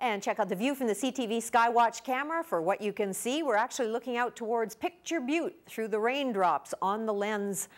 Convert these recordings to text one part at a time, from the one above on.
And check out the view from the CTV Skywatch camera for what you can see. We're actually looking out towards Picture Butte through the raindrops on the lens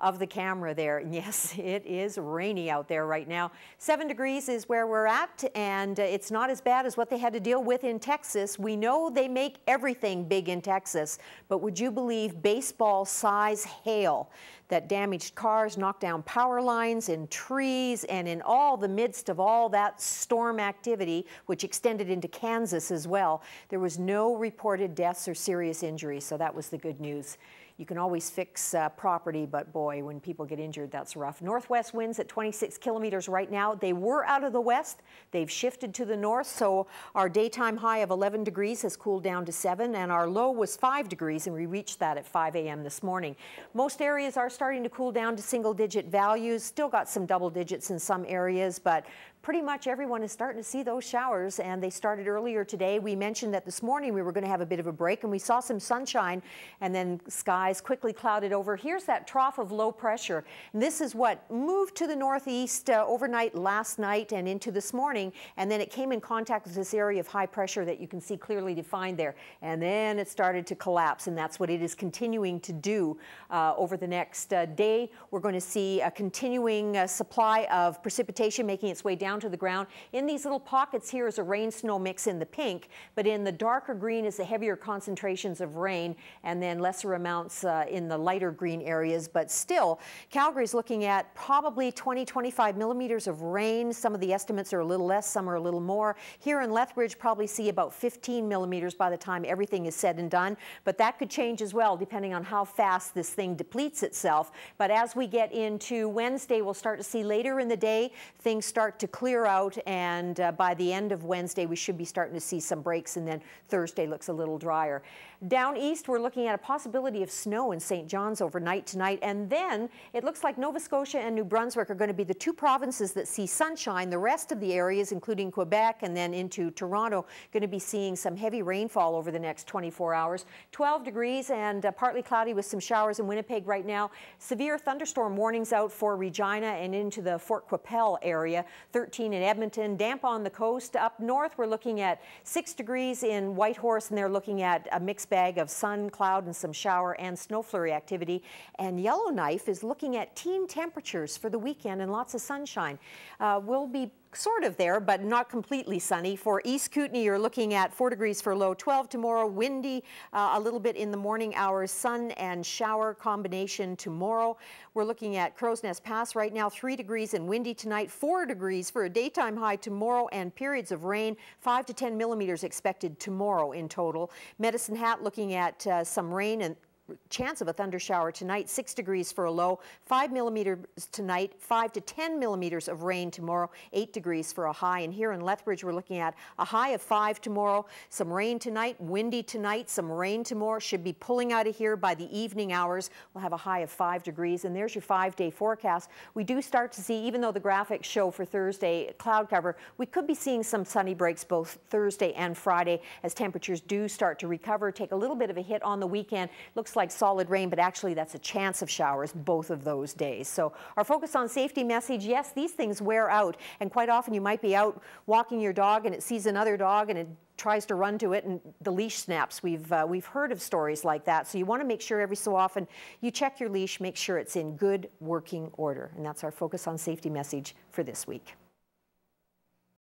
of the camera there. And yes, it is rainy out there right now. 7 degrees is where we're at, and it's not as bad as what they had to deal with in Texas. We know they make everything big in Texas, but would you believe baseball-size hail that damaged cars, knocked down power lines and trees, and in all the midst of all that storm activity, which extended into Kansas as well, there was no reported deaths or serious injuries, so that was the good news. You can always fix property, but boy, when people get injured, that's rough. Northwest winds at 26 kilometers right now. They were out of the west. They've shifted to the north, so our daytime high of 11 degrees has cooled down to 7, and our low was 5 degrees, and we reached that at 5 a.m. this morning. Most areas are starting to cool down to single-digit values. Still got some double digits in some areas, but pretty much everyone is starting to see those showers, and they started earlier today. We mentioned that this morning we were going to have a bit of a break, and we saw some sunshine, and then skies quickly clouded over. Here's that trough of low pressure. And this is what moved to the northeast overnight last night and into this morning, and then it came in contact with this area of high pressure that you can see clearly defined there. And then it started to collapse, and that's what it is continuing to do over the next day. We're going to see a continuing supply of precipitation making its way down to the ground. In these little pockets here is a rain-snow mix in the pink, but in the darker green is the heavier concentrations of rain, and then lesser amounts in the lighter green areas. But still, Calgary's looking at probably 20-25 millimeters of rain. Some of the estimates are a little less, some are a little more. Here in Lethbridge, probably see about 15 millimeters by the time everything is said and done, but that could change as well depending on how fast this thing depletes itself. But as we get into Wednesday, we'll start to see later in the day things start to clear out, and by the end of Wednesday we should be starting to see some breaks, and then Thursday looks a little drier. Down east, we're looking at a possibility of snow in St. John's overnight tonight, and then it looks like Nova Scotia and New Brunswick are going to be the two provinces that see sunshine. The rest of the areas, including Quebec and then into Toronto, going to be seeing some heavy rainfall over the next 24 hours. 12 degrees and partly cloudy with some showers in Winnipeg right now. Severe thunderstorm warnings out for Regina and into the Fort Qu'Appelle area. 13 in Edmonton, damp on the coast. Up north, we're looking at 6 degrees in Whitehorse, and they're looking at a mixed bag of sun, cloud, and some shower and snow flurry activity. And Yellowknife is looking at teen temperatures for the weekend and lots of sunshine. We'll be sort of there, but not completely sunny. For East Kootenay, you're looking at 4 degrees for low, 12 tomorrow, windy a little bit in the morning hours, sun and shower combination tomorrow. We're looking at Crow's Nest Pass right now, 3 degrees and windy tonight, 4 degrees for a daytime high tomorrow, and periods of rain, 5 to 10 millimeters expected tomorrow in total. Medicine Hat looking at some rain and chance of a thunder shower tonight, 6 degrees for a low, 5 millimeters tonight, 5 to 10 millimeters of rain tomorrow, 8 degrees for a high. And here in Lethbridge, we're looking at a high of 5 tomorrow, some rain tonight, windy tonight, some rain tomorrow. Should be pulling out of here by the evening hours. We'll have a high of 5 degrees, and there's your 5-day forecast. We do start to see, even though the graphics show for Thursday cloud cover, we could be seeing some sunny breaks both Thursday and Friday as temperatures do start to recover, take a little bit of a hit on the weekend. Looks like solid rain, but actually that's a chance of showers both of those days. So our focus on safety message, yes, these things wear out, and quite often you might be out walking your dog and it sees another dog and it tries to run to it and the leash snaps. We've heard of stories like that, so you want to make sure every so often you check your leash, make sure it's in good working order, and that's our focus on safety message for this week.